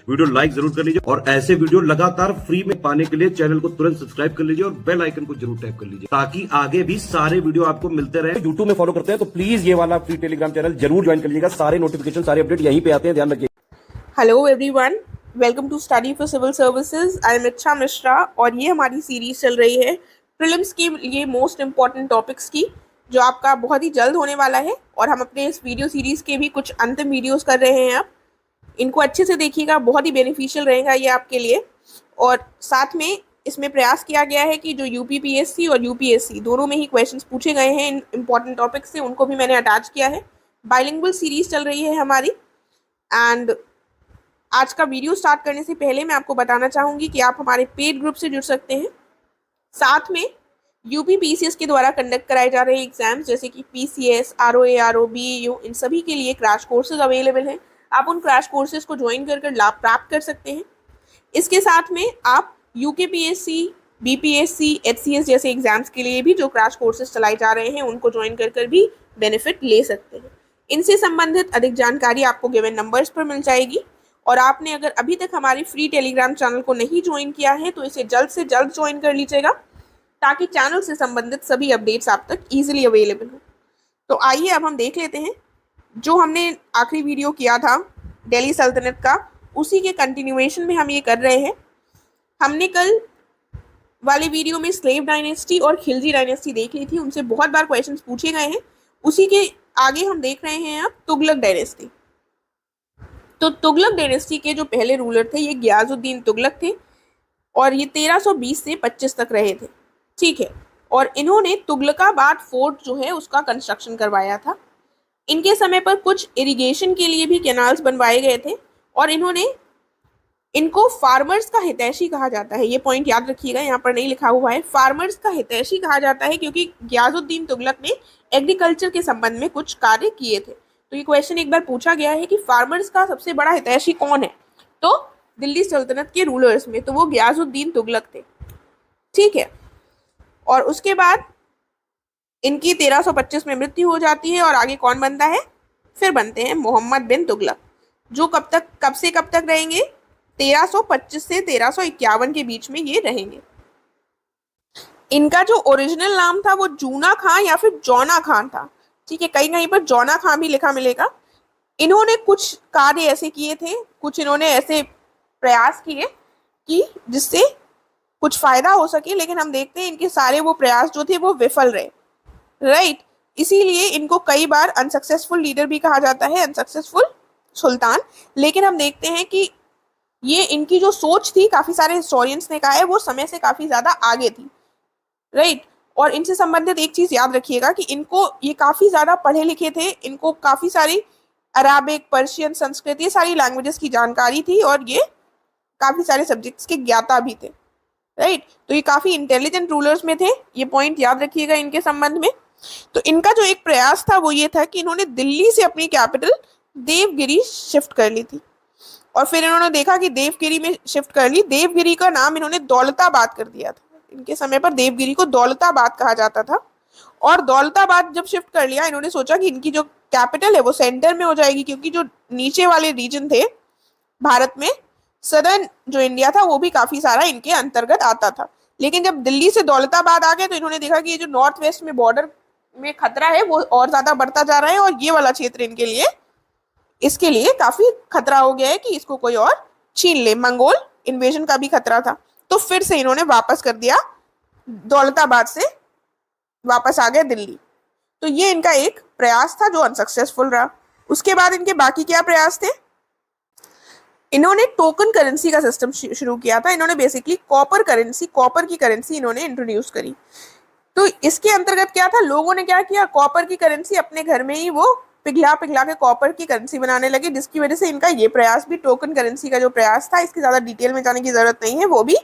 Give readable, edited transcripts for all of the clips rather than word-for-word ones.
Video like जरूर कर लीजिए और ऐसे वीडियो लगातार फ्री में पाने के लिए चैनल को तुरंत सब्सक्राइब कर लीजिए और बेल आइकन को जरूर टैप कर लीजिए ताकि आगे भी सारे वीडियो आपको मिलते रहे। यूट्यूब में फॉलो करते हैं तो प्लीज ये वाला फ्री टेलीग्राम चैनल जरूर ज्वाइन कर लीजिएगा। सारे नोटिफिकेशन सारे अपडेट यहीं पे आते हैं, ध्यान रखिए। Hello everyone, welcome to study for civil services. I am Ichha Mishra और ये हमारी सीरीज चल रही है प्रीलिम्स के लिए मोस्ट इंपॉर्टेंट टॉपिक्स की, जो आपका बहुत ही जल्द होने वाला है। और हम अपने इस वीडियो सीरीज के भी कुछ अंतिम वीडियोस कर रहे हैं। आप इनको अच्छे से देखिएगा, बहुत ही बेनिफिशियल रहेगा ये आपके लिए। और साथ में इसमें प्रयास किया गया है कि जो यूपीपीएससी और यूपीएससी दोनों में ही क्वेश्चंस पूछे गए हैं इन इम्पॉर्टेंट टॉपिक्स से, उनको भी मैंने अटैच किया है। बाइलिंगुअल सीरीज चल रही है हमारी। एंड आज का वीडियो स्टार्ट करने से पहले मैं आपको बताना चाहूँगी कि आप हमारे पेड ग्रुप से जुड़ सकते हैं। साथ में यूपी पीसीएस के द्वारा कंडक्ट कराए जा रहे एग्जाम्स जैसे कि पीसीएस, आरओए, आरओ, बीईयू, इन सभी के लिए क्रैश कोर्सेज अवेलेबल हैं। आप उन क्रैश कोर्सेज को ज्वाइन कर लाभ प्राप्त कर सकते हैं। इसके साथ में आप यूकेपीएससी, बीपीएससी, एचसीएस जैसे एग्जाम्स के लिए भी जो क्रैश कोर्सेज चलाए जा रहे हैं उनको ज्वाइन कर भी बेनिफिट ले सकते हैं। इनसे संबंधित अधिक जानकारी आपको गिवन नंबर्स पर मिल जाएगी। और आपने अगर अभी तक हमारी फ्री टेलीग्राम चैनल को नहीं ज्वाइन किया है तो इसे जल्द से जल्द ज्वाइन कर लीजिएगा ताकि चैनल से संबंधित सभी अपडेट्स आप तक ईजिली अवेलेबल हो। तो आइए अब हम देख लेते हैं जो हमने आखिरी वीडियो किया था दिल्ली सल्तनत का, उसी के कंटिन्यूएशन में हम ये कर रहे हैं। हमने कल वाले वीडियो में स्लेव डायनेस्टी और खिलजी डायनेस्टी देख ली थी, उनसे बहुत बार क्वेश्चंस पूछे गए हैं। उसी के आगे हम देख रहे हैं अब तुगलक डायनेस्टी। तो तुगलक डायनेस्टी के जो पहले रूलर थे ये गियाजुद्दीन तुगलक थे और ये 1320 से 25 तक रहे थे, ठीक है। और इन्होंने तुगलकाबाद फोर्ट जो है उसका कंस्ट्रक्शन करवाया था। इनके समय पर कुछ इरिगेशन के लिए भी कैनाल्स बनवाए गए थे और इनको फार्मर्स का हितैषी कहा जाता है। ये पॉइंट याद रखिएगा, यहाँ पर नहीं लिखा हुआ है। फार्मर्स का हितैषी कहा जाता है क्योंकि गियाजुद्दीन तुगलक ने एग्रीकल्चर के संबंध में कुछ कार्य किए थे। तो ये क्वेश्चन एक बार पूछा गया है कि फार्मर्स का सबसे बड़ा हितैषी कौन है, तो दिल्ली सल्तनत के रूलर्स में तो वो गियाजुद्दीन तुगलक थे, ठीक है। और उसके बाद इनकी 1325 में मृत्यु हो जाती है और आगे कौन बनता है, फिर बनते हैं मोहम्मद बिन तुगलक, जो कब से कब तक रहेंगे, 1325 से 1351 के बीच में ये रहेंगे। इनका जो ओरिजिनल नाम था वो जूना खां या फिर जौना खान था, ठीक है। कहीं कहीं पर जौना खां भी लिखा मिलेगा। इन्होंने कुछ कार्य ऐसे किए थे, कुछ इन्होंने ऐसे प्रयास किए कि जिससे कुछ फायदा हो सके, लेकिन हम देखते हैं इनके सारे वो प्रयास जो थे वो विफल रहे, राइट। इसीलिए इनको कई बार अनसक्सेसफुल लीडर भी कहा जाता है, अनसक्सेसफुल सुल्तान। लेकिन हम देखते हैं कि ये इनकी जो सोच थी, काफी सारे हिस्टोरियंस ने कहा है वो समय से काफी ज्यादा आगे थी, राइट। और इनसे संबंधित एक चीज याद रखिएगा कि ये काफी ज्यादा पढ़े लिखे थे, इनको काफी सारी अराबिक, पर्शियन, संस्कृत ये सारी लैंग्वेजेस की जानकारी थी और ये काफी सारे सब्जेक्ट्स के ज्ञाता भी थे, राइट। तो ये काफी इंटेलिजेंट रूलर्स में थे, ये पॉइंट याद रखिएगा इनके संबंध में। तो इनका जो एक प्रयास था वो ये था कि इन्होंने दिल्ली से अपनी कैपिटल देवगिरी शिफ्ट कर ली थी। और फिर इन्होंने देखा कि देवगिरी में शिफ्ट कर ली, देवगिरी का नाम इन्होंने दौलताबाद कर दिया था। इनके समय पर देवगिरी को दौलताबाद कहा जाता था। और दौलताबाद जब शिफ्ट कर लिया, इन्होंने सोचा कि इनकी जो कैपिटल है वो सेंटर में हो जाएगी, क्योंकि जो नीचे वाले रीजन थे भारत में, सदर्न जो इंडिया था वो भी काफी सारा इनके अंतर्गत आता था। लेकिन जब दिल्ली से दौलताबाद आ गए तो इन्होंने देखा कि ये जो नॉर्थ वेस्ट में बॉर्डर में खतरा है वो और ज्यादा बढ़ता जा रहा है और ये वाला क्षेत्र इसके लिए काफी खतरा हो गया है कि इसको कोई और छीन ले। मंगोल इन्वेजन का भी खतरा था। तो फिर से इन्होंने वापस कर दिया, दौलताबाद से वापस आ गए दिल्ली। तो ये इनका एक प्रयास था जो अनसक्सेसफुल रहा। उसके बाद इनके बाकी क्या प्रयास थे, इन्होंने टोकन करेंसी का सिस्टम शुरू किया था। इन्होंने बेसिकली कॉपर की करेंसी इन्होंने इंट्रोड्यूस करी। तो इसके अंतर्गत क्या था, लोगों ने क्या किया, कॉपर की करेंसी अपने घर में ही वो पिघला के कॉपर की करेंसी बनाने लगे, जिसकी वजह से इनका ये प्रयास भी, टोकन करेंसी का जो प्रयास था, इसकी ज्यादा डिटेल में जाने की जरूरत नहीं है, वो भी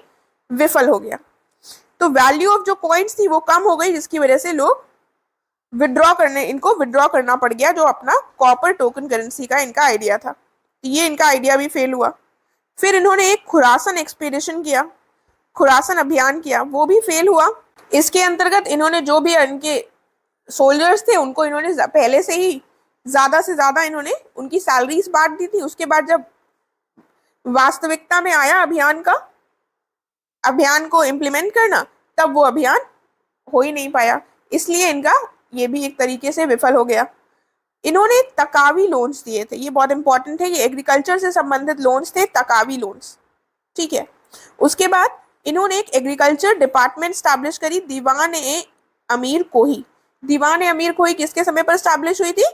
विफल हो गया। तो वैल्यू ऑफ जो कॉइन्स थी वो कम हो गई, जिसकी वजह से लोग इनको विड्रॉ करना पड़ गया, जो अपना कॉपर टोकन करेंसी का इनका आइडिया था। ये इनका आइडिया भी फेल हुआ। फिर इन्होंने एक खुरासन एक्सपीडिशन किया, खुरासन अभियान किया, वो भी फेल हुआ। इसके अंतर्गत इन्होंने जो भी इनके सोल्जर्स थे उनको इन्होंने पहले से ही ज्यादा से ज्यादा इन्होंने उनकी सैलरीज बांट दी थी। उसके बाद जब वास्तविकता में आया अभियान को इम्प्लीमेंट करना, तब वो अभियान हो ही नहीं पाया, इसलिए इनका ये भी एक तरीके से विफल हो गया। इन्होंने तकावी लोन्स दिए थे, ये बहुत इंपॉर्टेंट है, ये एग्रीकल्चर से संबंधित लोन्स थे, तकावी लोन्स, ठीक है। उसके बाद इन्होंने एक एग्रीकल्चर डिपार्टमेंट स्टैब्लिश करी, दीवान ए अमीर कोही। दीवान ए अमीर कोही किसके समय पर स्टैब्लिश हुई थी?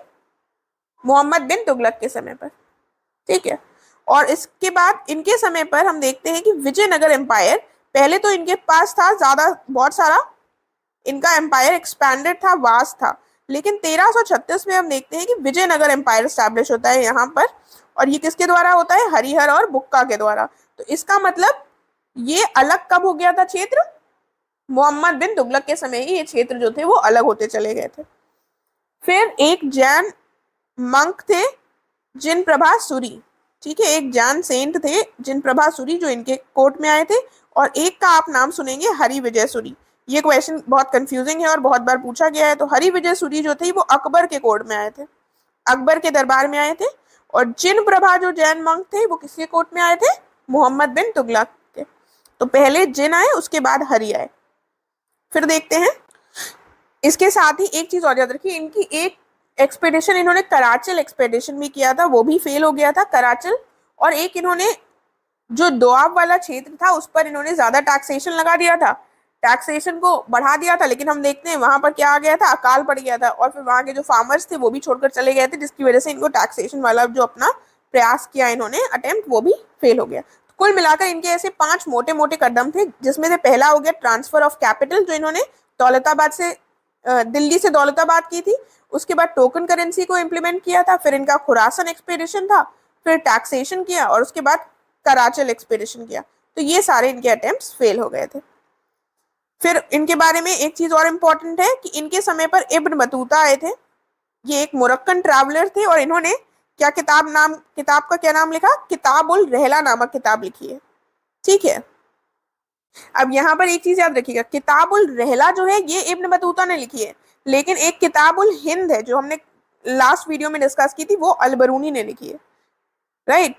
मोहम्मद बिन तुगलक के समय पर, ठीक है। और इसके बाद इनके समय पर हम देखते हैं कि विजयनगर एम्पायर, पहले तो इनके पास था बहुत सारा, इनका एम्पायर एक्सपैंडेड था, वास्ट था, लेकिन 1336 में हम देखते हैं कि विजयनगर एम्पायर स्टैब्लिश होता है यहाँ पर, और ये किसके द्वारा होता है? हरिहर और बुक्का के द्वारा। तो इसका मतलब ये अलग कब हो गया था क्षेत्र? मोहम्मद बिन तुगलक के समय ही ये क्षेत्र जो थे वो अलग होते चले गए थे। फिर एक जैन मंक थे जिन प्रभा सूरी, ठीक है, एक जैन सेंट थे जिन प्रभा सूरी जो इनके कोर्ट में आए थे, और एक का आप नाम सुनेंगे हरि विजय सूरी। ये क्वेश्चन बहुत कंफ्यूजिंग है और बहुत बार पूछा गया है। तो हरि विजय सूरी जो थे वो अकबर के कोर्ट में आए थे, अकबर के दरबार में आए थे। और जिन प्रभा जो जैन मंक थे वो किसके कोर्ट में आए थे? मोहम्मद बिन तुगलक के। तो पहले जिन आए, उसके बाद हरि आए। फिर देखते हैं, इसके साथ ही एक चीज और याद रखिए, इनकी एक एक्सपेडिशन इन्होंने कराचल एक्सपेडिशन भी किया था, वो भी फेल हो गया था, कराचल। और एक इन्होंने जो दोआब वाला क्षेत्र था उस पर इन्होंने ज्यादा टैक्सेशन लगा दिया था, टैक्सेशन को बढ़ा दिया था, लेकिन हम देखते हैं वहां पर क्या आ गया था? अकाल पड़ गया था, और फिर वहां के जो फार्मर्स थे वो भी छोड़कर चले गए थे, जिसकी वजह से इनको टैक्सेशन वाला जो अपना प्रयास किया इन्होंने अटेम्प्ट, वो भी फेल हो गया। तो कुल मिलाकर इनके ऐसे 5 मोटे मोटे कदम थे, जिसमें से पहला हो गया ट्रांसफर ऑफ कैपिटल, जो इन्होंने दौलताबाद से दिल्ली से दौलताबाद की थी। उसके बाद टोकन करेंसी को इम्प्लीमेंट किया था, फिर इनका खुरासन एक्सपेडिशन था, फिर टैक्सेशन किया, और उसके बाद कराचल एक्सपेडिशन किया। तो ये सारे इनके अटेम्प्ट्स फेल हो गए थे। फिर इनके बारे में एक चीज और इम्पोर्टेंट है कि इनके समय पर इब्न बतूता आए थे, ये एक मोरक्कन ट्रैवलर थे, और इन्होंने किताब का क्या नाम लिखा? किताबुल रहला नामक किताब लिखी है, ठीक है। अब यहाँ पर एक चीज याद रखिएगा, किताबुल रहला जो है ये इब्न बतूता ने लिखी है, लेकिन एक किताबुल हिंद है जो हमने लास्ट वीडियो में डिस्कस की थी, वो अलबरूनी ने लिखी है, राइट।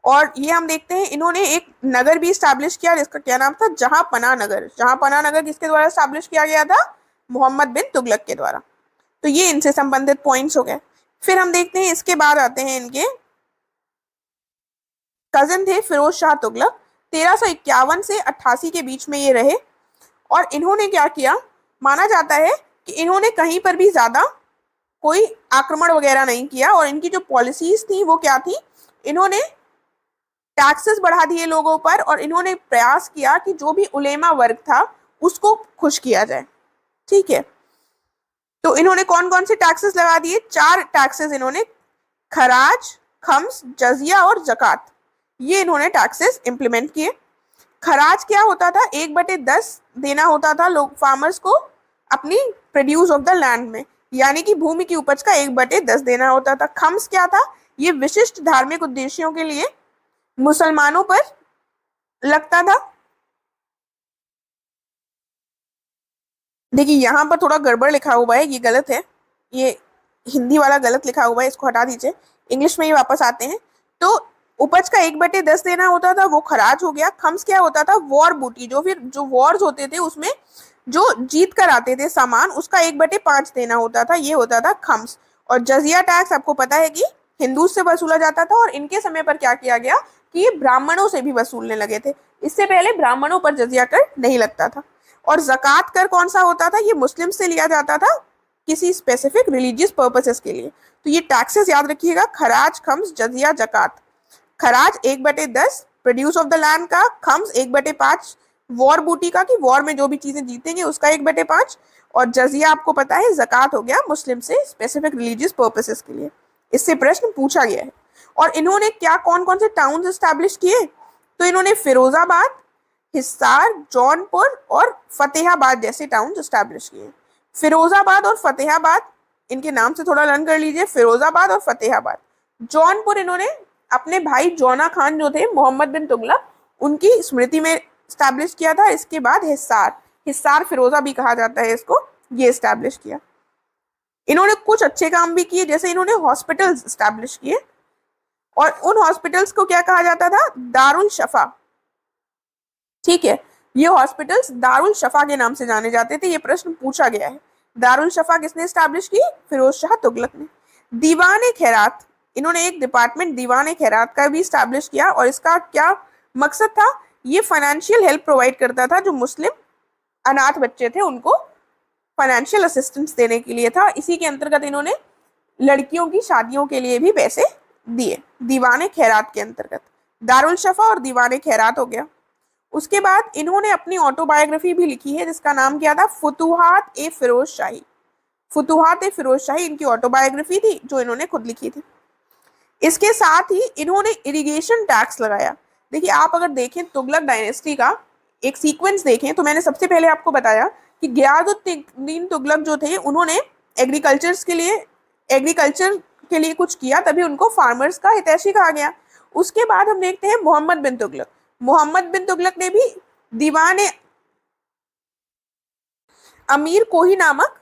और ये हम देखते हैं इन्होंने एक नगर भी स्टैब्लिश किया, जिसका क्या नाम था? जहां पना नगर। जहां पना नगर किसके द्वारा स्टैब्लिश किया गया था? मोहम्मद बिन तुगलक के द्वारा। तो ये इनसे संबंधित पॉइंट्स हो गए। फिर हम देखते हैं, इसके बाद आते हैं इनके कजन थे फिरोज शाह तुगलक, 1351 से 88 के बीच में ये रहे। और इन्होंने क्या किया? माना जाता है कि इन्होंने कहीं पर भी ज्यादा कोई आक्रमण वगैरह नहीं किया, और इनकी जो पॉलिसीज थी वो क्या थी? इन्होंने टैक्सेस बढ़ा दिए लोगों पर, और इन्होंने प्रयास किया कि जो भी उलेमा वर्ग था उसको खुश किया जाए, ठीक है। तो इन्होंने कौन कौन से टैक्सेस लगा दिए? 4 टैक्सेस इन्होंने, खराज, खम्स, जजिया और जकात, ये इन्होंने टैक्सेस इंप्लीमेंट किए। खराज क्या होता था? 1/10 देना होता था लोग फार्मर्स को अपनी प्रोड्यूस ऑफ द लैंड में, यानी कि भूमि की उपज का 1/10 देना होता था। खम्स क्या था? ये विशिष्ट धार्मिक उद्देश्यों के लिए मुसलमानों पर लगता था। देखिए यहाँ पर थोड़ा गड़बड़ लिखा हुआ है, ये गलत है, ये हिंदी वाला गलत लिखा हुआ है, इसको हटा दीजिए, इंग्लिश में ही वापस आते हैं। तो उपज का 1/10 देना होता था, वो खराज हो गया। खम्स क्या होता था? वॉर बूटी, जो वॉर्स होते थे उसमें जो जीत कर आते थे सामान, उसका 1/5 देना होता था, ये होता था खम्स। और जजिया टैक्स आपको पता है कि हिंदू से वसूला जाता था, और इनके समय पर क्या किया गया कि ये ब्राह्मणों से भी वसूलने लगे थे। इससे पहले ब्राह्मणों पर जजिया कर नहीं लगता था। और जकात कर कौन सा होता था? ये मुस्लिम से लिया जाता था किसी स्पेसिफिक रिलीजियस पर्पसेस के लिए। तो ये टैक्सेस याद रखिएगा, खराज, खम्स, जजिया, जकात। खराज 1/10 प्रोड्यूस ऑफ द लैंड का, खम्स 1/5 वॉर बूटी का, कि वॉर में जो भी चीजें जीतेंगे उसका 1/5, और जजिया आपको पता है जकात हो गया मुस्लिम से स्पेसिफिक रिलीजियस पर्पसेस के लिए। इससे प्रश्न पूछा गया है। और इन्होंने क्या कौन कौन से टाउन एस्टैब्लिश किए? तो इन्होंने फिरोजाबाद, हिसार, जौनपुर और फतेहाबाद जैसे टाउन एस्टैब्लिश किए। फिरोजाबाद और फतेहाबाद, इनके नाम से थोड़ा लर्न कर लीजिए, फिरोजाबाद और फतेहाबाद। जौनपुर इन्होंने अपने भाई जौना खान जो थे मोहम्मद बिन तुगलक, उनकी स्मृति में स्टैब्लिश किया था। इसके बाद हिसार फिरोजा भी कहा जाता है इसको, ये स्टैब्लिश किया। इन्होंने कुछ अच्छे काम भी किए, जैसे इन्होंने हॉस्पिटल्स स्टैब्लिश किए। और उन हॉस्पिटल्स को क्या कहा जाता था? दारुल शफा। ठीक है, ये हॉस्पिटल्स दारुल शफा के नाम से जाने जाते थे। ये प्रश्न पूछा गया है। दारुल शफा किसने स्टैब्लिश की? फिरोज शाह तुगलक ने। दीवान खैरात, इन्होंने एक डिपार्टमेंट दीवान खैरात का भी स्टैब्लिश किया और इसका क्या मकसद था? ये फाइनेंशियल हेल्प प्रोवाइड करता था जो मुस्लिम अनाथ बच्चे थे उनको फाइनेंशियल असिस्टेंस देने के लिए था। इसी के अंतर्गत इन्होंने लड़कियों की शादियों के लिए भी पैसे दिए, दीवान खैरात के अंतर्गत। दारुल शफा और दीवान खैरात हो गया। उसके बाद इन्होंने अपनी ऑटोबायोग्राफी भी लिखी है जिसका नाम क्या था? फुतुहात ए फिरोज शाही। फुतुहात ए फिरोज शाही इनकी ऑटोबायोग्राफी थी जो इन्होंने खुद लिखी थी। इसके साथ ही इन्होंने इरिगेशन टैक्स लगाया। देखिए, आप अगर देखें तुगलक डायनेस्टी का एक सीक्वेंस देखें तो मैंने सबसे पहले आपको बताया कि गियासुद्दीन तुगलक जो थे उन्होंने एग्रीकल्चर के लिए कुछ किया, तभी उनको फार्मर्स का हितैषी कहा गया। उसके बाद हम देखते हैं मोहम्मद बिन तुगलक। मोहम्मद बिन तुगलक ने भी दीवान अमीर कोही नामक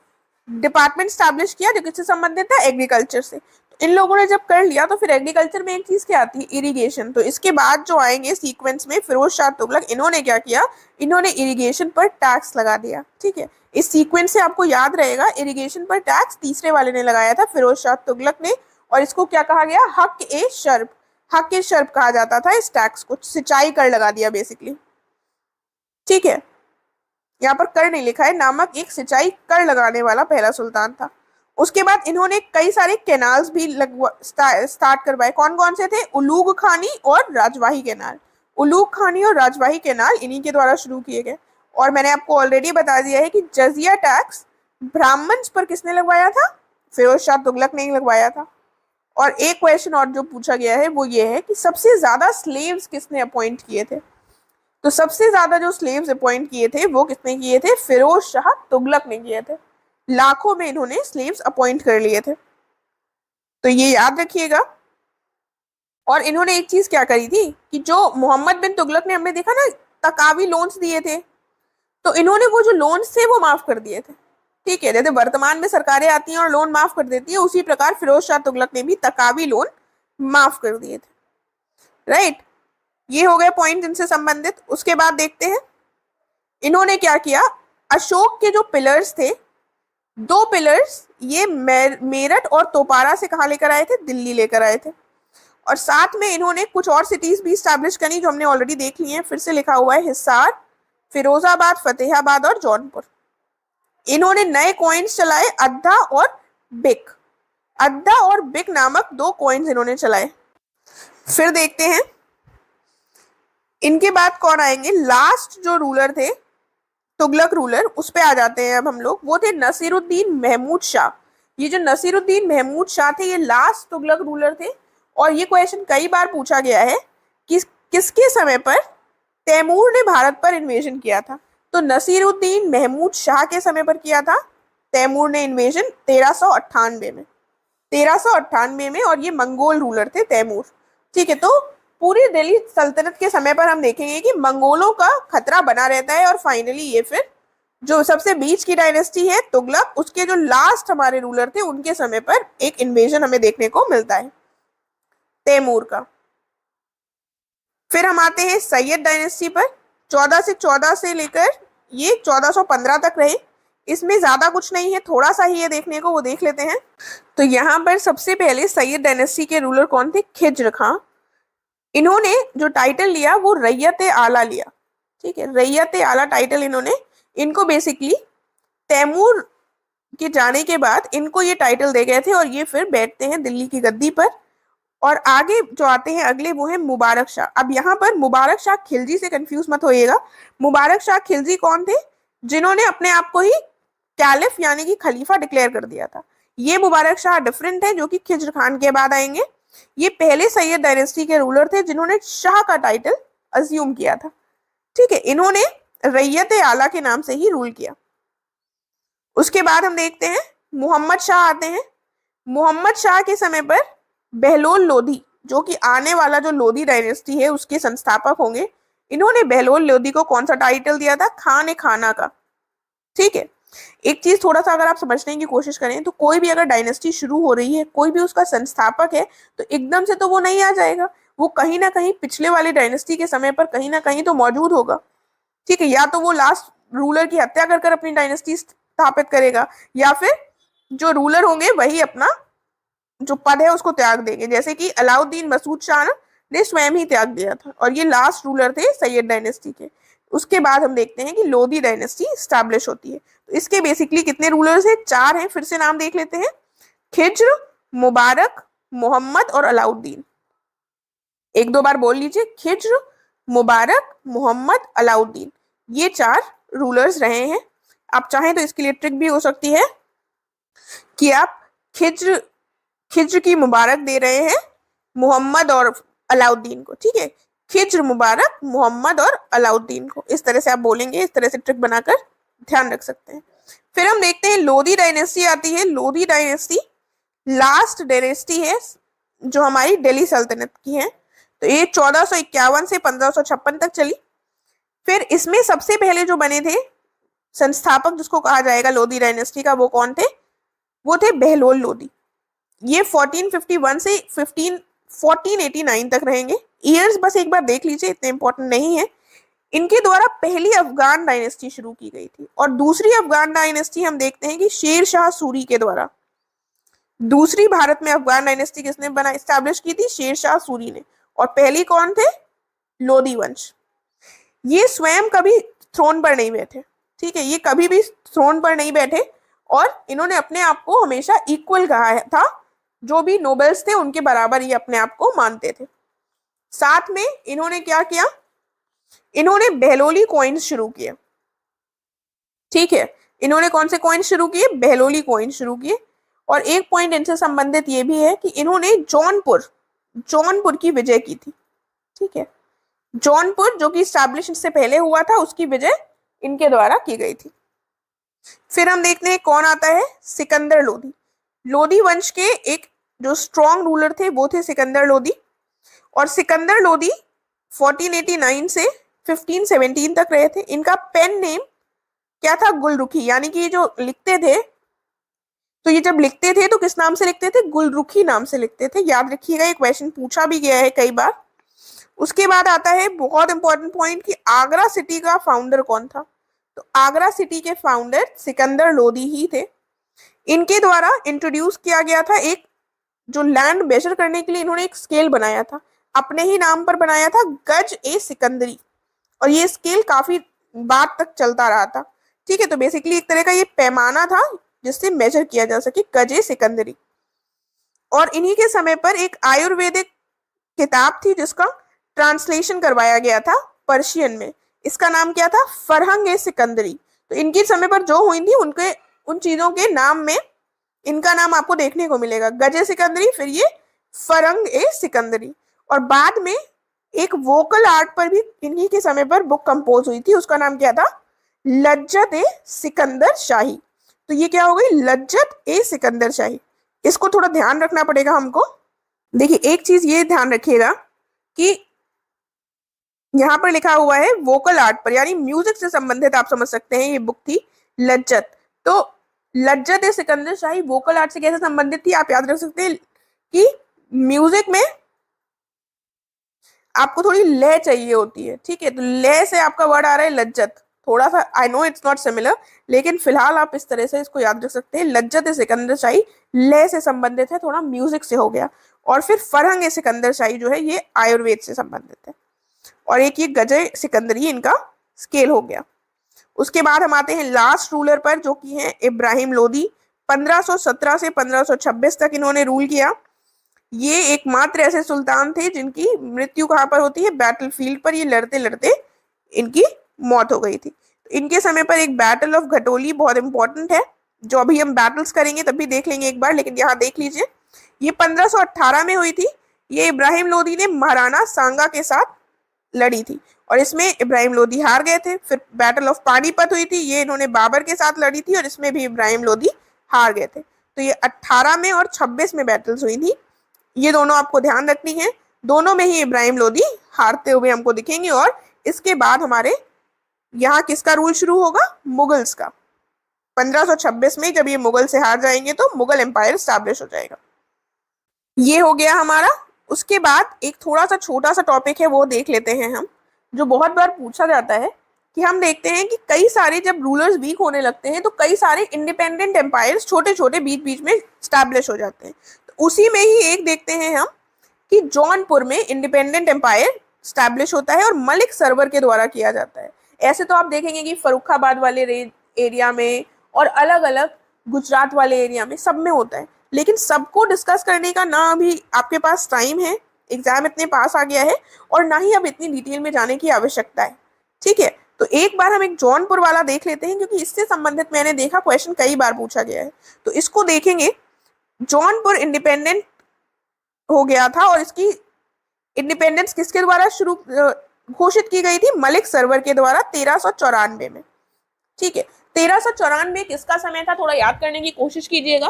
डिपार्टमेंट स्टैब्लिश किया जो किससे संबंधित था? एग्रीकल्चर से। तो इन लोगों ने जब कर लिया तो फिर एग्रीकल्चर में एक चीज क्या आती है? इरिगेशन। तो इसके बाद जो आएंगे सीक्वेंस में फिरोज शाह तुगलक, इन्होंने क्या किया? इन्होंने इरिगेशन पर टैक्स लगा दिया। ठीक है, इस सीक्वेंस से आपको याद रहेगा, इरिगेशन पर टैक्स तीसरे वाले ने लगाया था, फिरोज शाह तुगलक ने। और इसको क्या कहा गया? हक ए शर्ब। हक ए शर्ब कहा जाता था इस टैक्स को। सिंचाई कर लगा दिया बेसिकली। ठीक है, यहाँ पर कर नहीं लिखा है, नामक एक सिंचाई कर लगाने वाला पहला सुल्तान था। उसके बाद इन्होंने कई सारे कैनाल्स भी स्टार्ट करवाए। कौन कौन से थे? उलूग खानी और राजवाही कैनाल। उलूग खानी और राजवाही कैनाल इन्हीं के द्वारा शुरू किए गए। और मैंने आपको ऑलरेडी बता दिया है कि जजिया टैक्स ब्राह्मण्स पर किसने लगवाया था? फिरोज शाह तुगलक ने ही लगवाया था। और एक क्वेश्चन और जो पूछा गया है वो ये है कि सबसे ज्यादा स्लेव्स किसने अपॉइंट किए थे? तो सबसे ज्यादा जो स्लेव्स अपॉइंट किए थे वो किसने किए थे? फिरोज शाह तुगलक ने किए थे। लाखों में इन्होंने स्लेव्स अपॉइंट कर लिए थे, तो ये याद रखिएगा। और इन्होंने एक चीज क्या करी थी कि जो मोहम्मद बिन तुगलक ने, हमने देखा ना, तकावी लोन्स दिए थे, तो इन्होंने वो जो लोन्स थे वो माफ कर दिए थे। ठीक है, जैसे वर्तमान में सरकारें आती हैं और लोन माफ कर देती है, उसी प्रकार फिरोज शाह तुगलक ने भी तकावी लोन माफ कर दिए थे। राइट, ये हो गए पॉइंट इनसे संबंधित। उसके बाद देखते हैं इन्होंने क्या किया। अशोक के जो पिलर्स थे, 2 पिलर्स, ये मेरठ और तोपारा से कहा लेकर आए थे? दिल्ली लेकर आए थे। और साथ में इन्होंने कुछ और सिटीज भी स्टैब्लिश करी जो हमने ऑलरेडी देख ली हैं। फिर से लिखा हुआ है, हिसार, फिरोजाबाद, फतेहाबाद और जौनपुर। इन्होंने नए कॉइन्स चलाए, अद्धा और बिक। अद्धा और बिक नामक 2 कॉइन्स इन्होंने चलाए। फिर देखते हैं इनके बाद कौन आएंगे। लास्ट जो रूलर थे तुगलक रूलर, उस पे आ जाते हैं अब हम लोग। वो थे नसीरुद्दीन महमूद शाह। ये जो नसीरुद्दीन महमूद शाह थे ये लास्ट तुगलक रूलर थे। और ये क्वेश्चन कई बार पूछा गया है कि किसके समय पर तैमूर ने भारत पर इन्वेजन किया था। तो नसीरुद्दीन महमूद शाह के समय पर किया था तैमूर ने इन्वेजन 1398 में। 1398 में, और ये मंगोल रूलर थे तैमूर। ठीक है, तो पूरी दिल्ली सल्तनत के समय पर हम देखेंगे कि मंगोलों का खतरा बना रहता है। और फाइनली ये फिर जो सबसे बीच की डायनेस्टी है तुगलक, उसके जो लास्ट हमारे रूलर थे उनके समय पर एक इन्वेजन हमें देखने को मिलता है तैमूर का। फिर हम आते हैं सैयद डायनेस्टी पर। 1414 से लेकर ये 1415 तक रहे। इसमें ज्यादा कुछ नहीं है, थोड़ा सा ही है देखने को, वो देख लेते हैं। तो यहाँ पर सबसे पहले सैयद डायनेस्टी के रूलर कौन थे? खिज्र खां। इन्होंने जो टाइटल लिया वो रैयत आला लिया। ठीक है, रैयत आला टाइटल इनको बेसिकली तैमूर के जाने के बाद इनको ये टाइटल दे गए थे और ये फिर बैठते हैं दिल्ली की गद्दी पर। और आगे जो आते हैं अगले वो है मुबारक शाह। अब यहाँ पर मुबारक शाह खिलजी से कंफ्यूज मत होइएगा। मुबारक शाह खिलजी कौन थे? जिन्होंने अपने आप को ही कैलिफ यानी कि खलीफा डिक्लेयर कर दिया था। ये मुबारक शाह डिफरेंट है जो कि खिज्र खान के बाद आएंगे। ये पहले सैयद डायनेस्टी के रूलर थे जिन्होंने शाह का टाइटल अज्यूम किया था। ठीक है, इन्होंने रैयत आला के नाम से ही रूल किया। उसके बाद हम देखते हैं मोहम्मद शाह आते हैं। मोहम्मद शाह के समय पर बहलोल लोधी, जो कि आने वाला जो लोधी डायनेस्टी है उसके संस्थापक होंगे, इन्होंने बहलोल लोधी को कौन सा टाइटल दिया था? खान ए खाना का। ठीक है, एक चीज थोड़ा सा अगर आप समझने की कोशिश करें तो कोई भी अगर डायनेस्टी शुरू हो रही है, कोई भी उसका संस्थापक है, तो एकदम से तो वो नहीं आ जाएगा, वो कहीं ना कहीं पिछले वाले डायनेस्टी के समय पर कहीं ना कहीं तो मौजूद होगा। ठीक है, या तो वो लास्ट रूलर की हत्या कर कर अपनी डायनेस्टी स्थापित करेगा, या फिर जो रूलर होंगे वही अपना जो पद है उसको त्याग देंगे, जैसे कि अलाउद्दीन मसूद शाह ने स्वयं ही त्याग दिया था, और ये लास्ट रूलर थे सैयद डायनेस्टी के। उसके बाद हम देखते हैं कि लोधी डायनेस्टी स्टैब्लिश होती है। तो इसके बेसिकली कितने रूलर्स हैं? 4 हैं, फिर से नाम देख लेते हैं। खिज्र, मुबारक, मोहम्मद और अलाउद्दीन। एक दो बार बोल लीजिए, खिज्र, मुबारक, मोहम्मद, अलाउद्दीन, ये 4 रूलर्स रहे हैं। आप चाहें तो इसके लिए ट्रिक भी हो सकती है कि आप खिज्र खिज्र की मुबारक दे रहे हैं मोहम्मद और अलाउद्दीन को। ठीक है, खिज्र, मुबारक, मोहम्मद और अलाउद्दीन को, इस तरह से आप बोलेंगे, इस तरह से ट्रिक बनाकर ध्यान रख सकते हैं। फिर हम देखते हैं लोधी डायनेस्टी आती है। लोधी डायनेस्टी लास्ट डायनेस्टी है जो हमारी दिल्ली सल्तनत की है। तो ये 1451 से 1556 तक चली। फिर इसमें सबसे पहले जो बने थे संस्थापक, जिसको कहा जाएगा लोधी डायनेस्टी का, वो कौन थे? वो थे बहलोल लोधी। ये 1451 से 1489 तक रहेंगे। ईयर्स बस एक बार देख लीजिए, इतने इंपॉर्टेंट नहीं है। इनके द्वारा पहली अफगान डायनेस्टी शुरू की गई थी, और दूसरी अफगान डायनेस्टी हम देखते हैं कि शेर शाह सूरी के द्वारा। दूसरी भारत में अफगान डायनेस्टी किसने बना स्टैब्लिश की थी? शेर शाह सूरी ने। और पहली कौन थे? लोधी वंश। ये स्वयं कभी थ्रोन पर नहीं बैठे। ठीक है, ये कभी भी थ्रोन पर नहीं बैठे, और इन्होंने अपने आप को हमेशा इक्वल कहा था, जो भी नोबल्स थे उनके बराबर ये अपने आप को मानते थे। साथ में इन्होंने क्या किया? इन्होंने बहलोली कॉइन्स शुरू किए। ठीक है, इन्होंने कौन से कॉइन शुरू किए? बहलोली कॉइन शुरू किए। और एक पॉइंट इनसे संबंधित ये भी है कि इन्होंने जौनपुर की विजय की थी। ठीक है, जौनपुर जो कि स्टैब्लिश से पहले हुआ था, उसकी विजय इनके द्वारा की गई थी। फिर हम देखते हैं कौन आता है? सिकंदर लोधी। लोधी वंश के एक जो स्ट्रॉन्ग रूलर थे वो थे सिकंदर लोधी। और सिकंदर लोधी 1489 से 1517 तक रहे थे। इनका पेन नेम क्या था? गुलरुखी। यानी कि जो लिखते थे, तो ये जब लिखते थे तो किस नाम से लिखते थे? गुलरुखी नाम से लिखते थे। याद रखिएगा, ये क्वेश्चन पूछा भी गया है कई बार। उसके बाद आता है बहुत इंपॉर्टेंट पॉइंट कि आगरा सिटी का फाउंडर कौन था? तो आगरा सिटी के फाउंडर सिकंदर लोधी ही थे। इनके द्वारा इंट्रोड्यूस किया गया था एक जो लैंड मेजर करने के लिए इन्होंने एक स्केल बनाया था, अपने ही नाम पर बनाया था, गज ए सिकंदरी। और ये स्केल काफी बाद तक चलता रहा था। ठीक है, तो बेसिकली एक तरह का ये पैमाना था जिससे मेजर किया जा सके, गज ए सिकंदरी। और इन्हीं के समय पर एक आयुर्वेदिक किताब थी जिसका ट्रांसलेशन करवाया गया था पर्शियन में। इसका नाम क्या था? फरहंग ए सिकंदरी। तो इनके समय पर जो हुई थी उन चीजों के नाम में इनका नाम आपको देखने को मिलेगा, गजे सिकंदरी, फिर ये फरंग ए सिकंदरी। और बाद में एक वोकल आर्ट पर भी इन्हीं के समय पर बुक कंपोज हुई थी, उसका नाम क्या था? लज्जत ए सिकंदर शाही। तो ये क्या हो गई? लज्जत ए सिकंदर शाही। इसको थोड़ा ध्यान रखना पड़ेगा हमको। देखिए, एक चीज ये ध्यान रखिएगा कि यहाँ पर लिखा हुआ है वोकल आर्ट पर, यानी म्यूजिक से संबंधित आप समझ सकते हैं ये बुक थी लज्जत। तो लज्जत ए सिकंदर शाही वोकल आर्ट से कैसे संबंधित थी? आप याद रख सकते हैं कि म्यूजिक में आपको थोड़ी लय चाहिए होती है। ठीक है, तो लय से आपका वर्ड आ रहा है लज्जत। थोड़ा सा I know it's not similar, लेकिन फिलहाल आप इस तरह से इसको याद रख सकते हैं। लज्जत ए सिकंदर शाही लय से संबंधित है, थोड़ा म्यूजिक से हो गया। और फिर फरहंग ए सिकंदर शाही जो है ये आयुर्वेद से संबंधित है। और एक ये गजे सिकंदरी इनका स्केल हो गया। उसके बाद हम आते हैं लास्ट रूलर पर, जो कि है इब्राहिम लोधी। 1517 से 1526 तक इन्होंने रूल किया। ये एकमात्र ऐसे सुल्तान थे जिनकी मृत्यु कहाँ पर होती है? बैटलफील्ड पर। ये लड़ते लड़ते इनकी मौत हो गई थी। तो इनके समय पर एक बैटल ऑफ घटोली बहुत इंपॉर्टेंट है, जो अभी हम बैटल्स करेंगे तब भी देख लेंगे एक बार, लेकिन यहाँ देख लीजिए, ये 1518 में हुई थी। ये इब्राहिम लोधी ने महाराणा सांगा के साथ लड़ी थी, और इसमें इब्राहिम लोधी हार गए थे। फिर बैटल ऑफ पानीपत हुई थी, ये इन्होंने बाबर के साथ लड़ी थी, और इसमें भी इब्राहिम लोधी हार गए थे। तो ये 18 में और 26 में बैटल्स हुई थी। ये दोनों आपको ध्यान रखनी है। दोनों में ही इब्राहिम लोधी हारते हुए हमको दिखेंगे। और इसके बाद हमारे यहाँ किसका रूल शुरू होगा? मुगल्स का। 1526 में जब ये मुगल से हार जाएंगे तो मुगल एम्पायर स्टैब्लिश हो जाएगा। ये हो गया हमारा। उसके बाद एक थोड़ा सा छोटा सा टॉपिक है, वो देख लेते हैं हम, जो बहुत बार पूछा जाता है कि हम देखते हैं कि कई सारे जब रूलर्स वीक होने लगते हैं तो कई सारे इंडिपेंडेंट एम्पायर्स छोटे छोटे बीच बीच में स्टैब्लिश हो जाते हैं। तो उसी में ही एक देखते हैं हम कि जौनपुर में इंडिपेंडेंट एम्पायर स्टैब्लिश होता है और मलिक सरवर के द्वारा किया जाता है। ऐसे तो आप देखेंगे कि फर्रुखाबाद वाले एरिया में और अलग अलग गुजरात वाले एरिया में सब में होता है, लेकिन सबको डिस्कस करने का ना अभी आपके पास टाइम है, एग्जाम इतने पास आ गया है, और ना ही अब इतनी डिटेल में जाने की आवश्यकता है। ठीक है, तो एक बार हम एक जौनपुर वाला देख लेते हैं, क्योंकि इससे संबंधित मैंने देखा क्वेश्चन कई बार पूछा गया है। तो इसको देखेंगे। जौनपुर इंडिपेंडेंट हो गया था और इसकी इंडिपेंडेंस किसके द्वारा शुरू घोषित की गई थी? मलिक सरवर के द्वारा 1394 में। ठीक है, 1394 किसका समय था? थोड़ा याद करने की कोशिश कीजिएगा।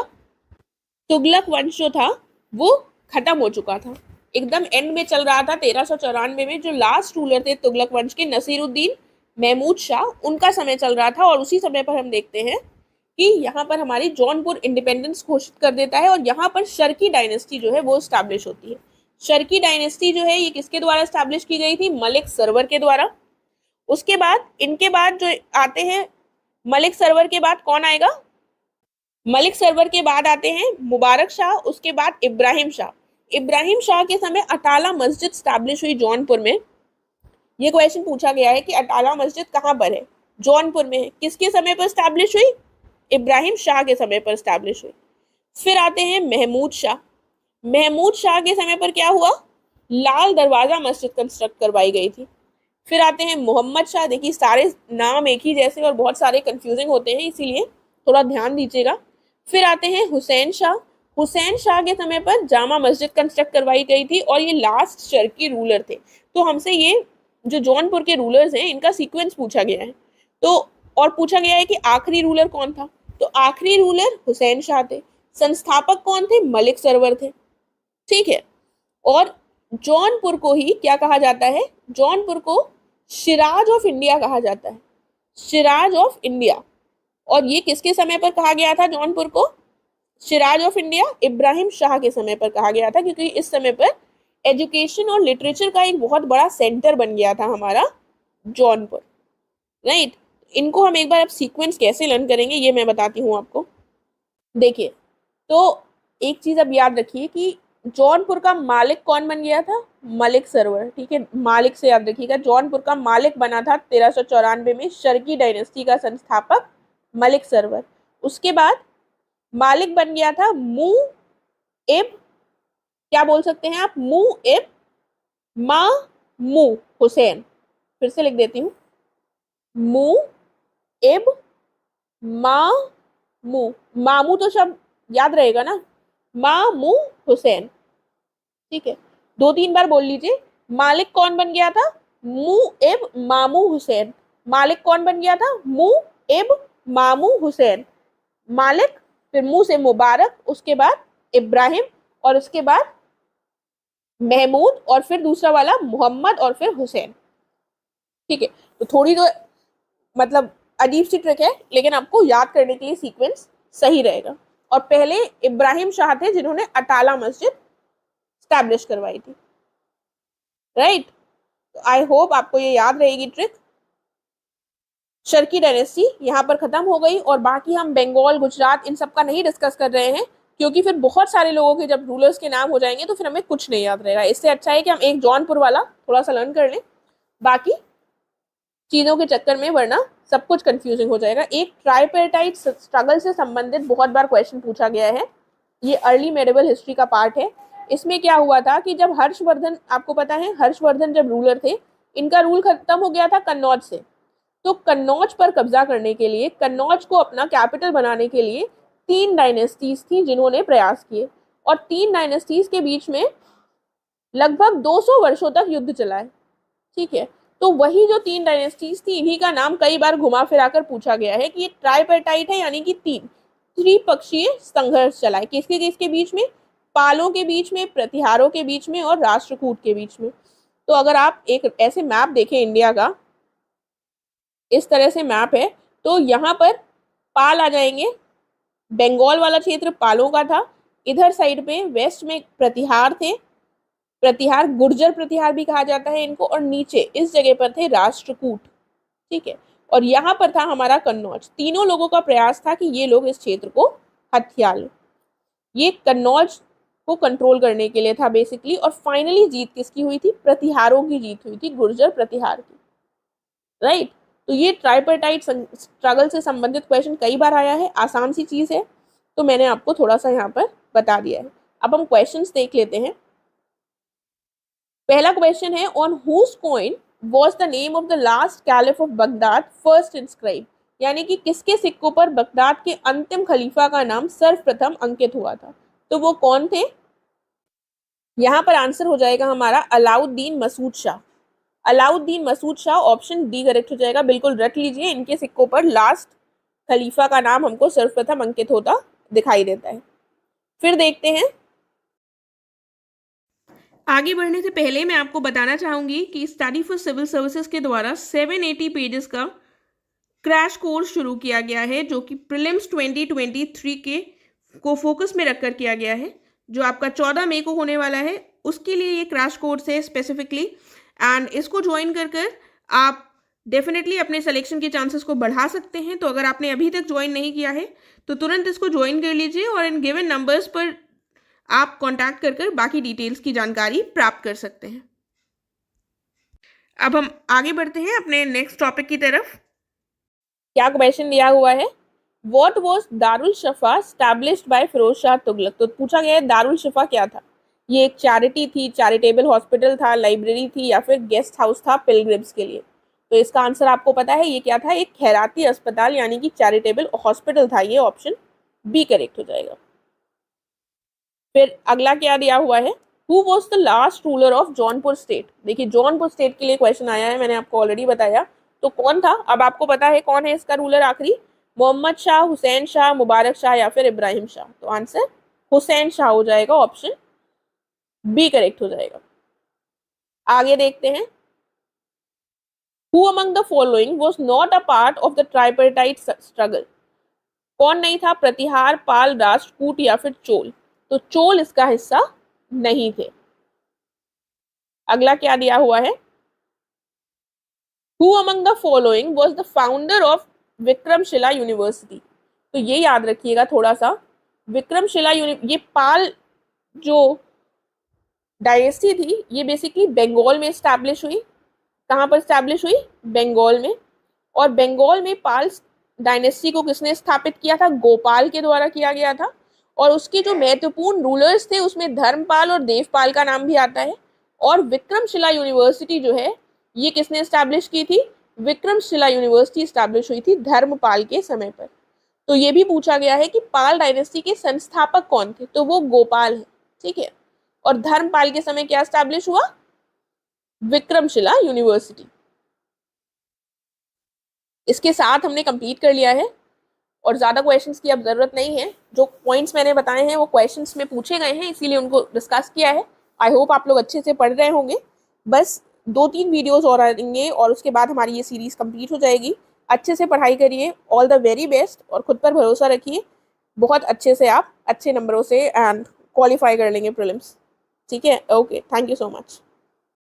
तुगलक वंश जो था वो खत्म हो चुका था, एकदम एंड में चल रहा था। 1394 में जो लास्ट रूलर थे तुगलक वंश के, नसीरुद्दीन महमूद शाह, उनका समय चल रहा था। और उसी समय पर हम देखते हैं कि यहाँ पर हमारी जौनपुर इंडिपेंडेंस घोषित कर देता है और यहाँ पर शर्की डायनेस्टी जो है वो स्टैब्लिश होती है। शर्की डायनेस्टी जो है ये किसके द्वारा स्टैब्लिश की गई थी? मलिक सरवर के द्वारा। उसके बाद इनके बाद जो आते हैं, मलिक सरवर के बाद कौन आएगा? मलिक सरवर के बाद आते हैं मुबारक शाह, उसके बाद इब्राहिम शाह। इब्राहिम शाह के समय अटाला मस्जिद स्टैब्लिश हुई जौनपुर में। ये क्वेश्चन पूछा गया है कि अटाला मस्जिद कहाँ पर है? जौनपुर में है। किसके समय पर स्टैब्लिश हुई? इब्राहिम शाह के समय पर स्टैब्लिश हुई। फिर आते हैं महमूद शाह। महमूद शाह के समय पर क्या हुआ? लाल दरवाजा मस्जिद कंस्ट्रक्ट करवाई गई थी। फिर आते हैं मोहम्मद शाह। देखिए सारे नाम एक ही जैसे और बहुत सारे कंफ्यूजिंग होते हैं, इसीलिए थोड़ा ध्यान दीजिएगा। फिर आते हैं हुसैन शाह। हुसैन शाह के समय पर जामा मस्जिद कंस्ट्रक्ट करवाई गई थी और ये लास्ट शर्की रूलर थे। तो हमसे ये जो जौनपुर के रूलर्स हैं इनका सीक्वेंस पूछा गया है। तो और पूछा गया है कि आखिरी रूलर कौन था? तो आखिरी रूलर हुसैन शाह थे। संस्थापक कौन थे? मलिक सरवर थे। ठीक है, और जौनपुर को ही क्या कहा जाता है? जौनपुर को शिराज ऑफ इंडिया कहा जाता है। Siraj of India. और ये किसके समय पर कहा गया था जौनपुर को शिराज ऑफ इंडिया? इब्राहिम शाह के समय पर कहा गया था, क्योंकि इस समय पर एजुकेशन और लिटरेचर का एक बहुत बड़ा सेंटर बन गया था हमारा जौनपुर। राइट, इनको हम एक बार अब सीक्वेंस कैसे लर्न करेंगे ये मैं बताती हूँ आपको। देखिए, तो एक चीज अब याद रखिए कि जौनपुर का मालिक कौन बन गया था? मलिक सरवर। ठीक है, मालिक से याद रखिएगा। जौनपुर का मालिक बना था 1394 में शर्की डायनेस्टी का संस्थापक मलिक सरवर। उसके बाद मालिक बन गया था मू इब, क्या बोल सकते हैं आप? मू इब मा मू हुसैन। फिर से लिख देती हूँ, मू इब मा मू। मामू तो शब्द याद रहेगा ना, मामू हुसैन। ठीक है, 2-3 बार बोल लीजिए। मालिक कौन बन गया था? मू इब मामू हुसैन। मालिक कौन बन गया था? मू इब मामू हुसैन। मालिक, फिर मुंह से मुबारक, उसके बाद इब्राहिम, और उसके बाद महमूद, और फिर दूसरा वाला मोहम्मद, और फिर हुसैन। ठीक है, तो थोड़ी तो मतलब अजीब सी ट्रिक है, लेकिन आपको याद करने के लिए सीक्वेंस सही रहेगा। और पहले इब्राहिम शाह थे जिन्होंने अटाला मस्जिद स्टैब्लिश करवाई थी। राइट, तो आई होप आपको ये याद रहेगी ट्रिक। शर्की डायनेस्टी यहाँ पर खत्म हो गई, और बाकी हम बंगाल, गुजरात, इन सब का नहीं डिस्कस कर रहे हैं, क्योंकि फिर बहुत सारे लोगों के जब रूलर्स के नाम हो जाएंगे तो फिर हमें कुछ नहीं याद रहेगा। इससे अच्छा है कि हम एक जौनपुर वाला थोड़ा सा लर्न कर लें, बाकी चीजों के चक्कर में वरना सब कुछ कंफ्यूजिंग हो जाएगा। एक ट्राइपेटाइट स्ट्रगल से संबंधित बहुत बार क्वेश्चन पूछा गया है। ये अर्ली मेडिवल हिस्ट्री का पार्ट है। इसमें क्या हुआ था कि जब हर्षवर्धन, आपको पता है हर्षवर्धन जब रूलर थे, इनका रूल खत्म हो गया था कन्नौज से। तो कन्नौज पर कब्जा करने के लिए, कन्नौज को अपना कैपिटल बनाने के लिए 3 डायनेस्टीज थी जिन्होंने प्रयास किए, और 3 डायनेस्टीज के बीच में लगभग 200 वर्षों तक युद्ध चला है। ठीक है, तो वही जो 3 डायनेस्टीज थी, इन्हीं का नाम कई बार घुमा फिरा कर पूछा गया है कि ये ट्राइपेटाइट है, यानी कि 3 त्रिपक्षीय संघर्ष चला है। किसके किसके बीच में? पालों के बीच में, प्रतिहारों के बीच में, और राष्ट्रकूट के बीच में। तो अगर आप एक ऐसे मैप देखें इंडिया का, इस तरह से मैप है, तो यहाँ पर पाल आ जाएंगे, बंगाल वाला क्षेत्र पालों का था, इधर साइड पे वेस्ट में प्रतिहार थे, प्रतिहार गुर्जर प्रतिहार भी कहा जाता है इनको, और नीचे इस जगह पर थे राष्ट्रकूट, ठीक है, और यहाँ पर था हमारा कन्नौज। तीनों लोगों का प्रयास था कि ये लोग इस क्षेत्र को हथिया लें। ये कन्नौज को कंट्रोल करने के लिए था बेसिकली, और फाइनली जीत किसकी हुई थी? प्रतिहारों की जीत हुई थी, गुर्जर प्रतिहार की, राइट। तो ये ट्राइपर्टाइट स्ट्रगल से संबंधित क्वेश्चन कई बार आया है, आसान सी चीज है, तो मैंने आपको थोड़ा सा यहाँ पर बता दिया है। अब हम क्वेश्चंस देख लेते हैं। पहला क्वेश्चन है, on whose coin was the name of the last caliph of Baghdad first inscribe, यानी कि किसके सिक्कों पर बगदाद के अंतिम खलीफा का नाम सर्वप्रथम अंकित हुआ था, तो वो कौन थे? यहाँ पर आंसर हो जाएगा हमारा Alauddin Masud Shah. Alauddin Masud Shah, option D correct हो जाएगा, बिल्कुल रट लीजिए, इनके सिक्कों पर लास्ट खलीफा का नाम हमको सर्वप्रथम अंकित होता दिखाई देता है। फिर देखते हैं, आगे बढ़ने से पहले मैं आपको बताना चाहूंगी कि स्टडी फॉर सिविल सर्विसेज के द्वारा 780 पेजेस का क्रैश कोर्स शुरू किया गया है, जो कि प्रीलिम्स 2023 के को फोकस में रखकर किया गया है, जो आपका 14 मई को होने वाला है, उसके लिए ये क्रैश कोर्स है स्पेसिफिकली। एंड इसको ज्वाइन कर कर आप डेफिनेटली अपने सिलेक्शन के चांसेस को बढ़ा सकते हैं। तो अगर आपने अभी तक ज्वाइन नहीं किया है तो तुरंत इसको ज्वाइन कर लीजिए, और इन गिवन नंबर्स पर आप कांटेक्ट कर कर बाकी डिटेल्स की जानकारी प्राप्त कर सकते हैं। अब हम आगे बढ़ते हैं अपने नेक्स्ट टॉपिक की तरफ। क्या क्वेश्चन दिया हुआ है? What was Darul Shafa established by Firoz Shah Tughlaq? तो पूछा गया है दारुल शफा क्या था? ये एक चैरिटी थी, चैरिटेबल हॉस्पिटल था, लाइब्रेरी थी, या फिर गेस्ट हाउस था पिलग्रिम्स के लिए? तो इसका आंसर आपको पता है, ये क्या था? एक खैराती अस्पताल यानी कि चैरिटेबल हॉस्पिटल था। ये ऑप्शन बी करेक्ट हो जाएगा। फिर अगला क्या दिया हुआ है? Who was the last ruler of Jaunpur state? देखिए जौनपुर स्टेट के लिए क्वेश्चन आया है, मैंने आपको ऑलरेडी बताया, तो कौन था? अब आपको पता है कौन है इसका रूलर आखिरी? मोहम्मद शाह, हुसैन शाह, मुबारक शाह, या फिर इब्राहिम शाह? तो आंसर हुसैन शाह हो जाएगा, ऑप्शन बी करेक्ट हो जाएगा। आगे देखते हैं, who among the following was not a part of the tripartite struggle? कौन नहीं था? प्रतिहार, पाल, राष्ट्रकूट, या फिर चोल? तो चोल इसका हिस्सा नहीं थे। अगला क्या दिया हुआ है? Who among the following was the founder of Vikramshila university? तो ये याद रखिएगा थोड़ा सा, विक्रमशिला ये पाल जो डायनेस्टी थी, ये बेसिकली बंगाल में स्टैब्लिश हुई। कहाँ पर स्टैब्लिश हुई? बंगाल में। और बंगाल में पाल डायनेस्टी को किसने स्थापित किया था? गोपाल के द्वारा किया गया था। और उसके जो महत्वपूर्ण रूलर्स थे उसमें धर्मपाल और देवपाल का नाम भी आता है। और विक्रमशिला यूनिवर्सिटी जो है ये किसने स्टैब्लिश की थी? विक्रमशिला यूनिवर्सिटी स्टैब्लिश हुई थी धर्मपाल के समय पर। तो ये भी पूछा गया है कि पाल डायनेस्टी के संस्थापक कौन थे? तो वो गोपाल है, ठीक है। और धर्मपाल के समय क्या स्टैब्लिश हुआ? विक्रमशिला यूनिवर्सिटी। इसके साथ हमने कंप्लीट कर लिया है और ज़्यादा क्वेश्चंस की अब ज़रूरत नहीं है। जो पॉइंट्स मैंने बताए हैं वो क्वेश्चंस में पूछे गए हैं, इसीलिए उनको डिस्कस किया है। आई होप आप लोग अच्छे से पढ़ रहे होंगे। बस 2-3 वीडियोस और आएंगे और उसके बाद हमारी ये सीरीज़ कंप्लीट हो जाएगी। अच्छे से पढ़ाई करिए, ऑल द वेरी बेस्ट, और खुद पर भरोसा रखिए। बहुत अच्छे से आप अच्छे नंबरों से एंड क्वालिफाई कर लेंगे प्रीलिम्स, ठीक है। Okay, thank you so much.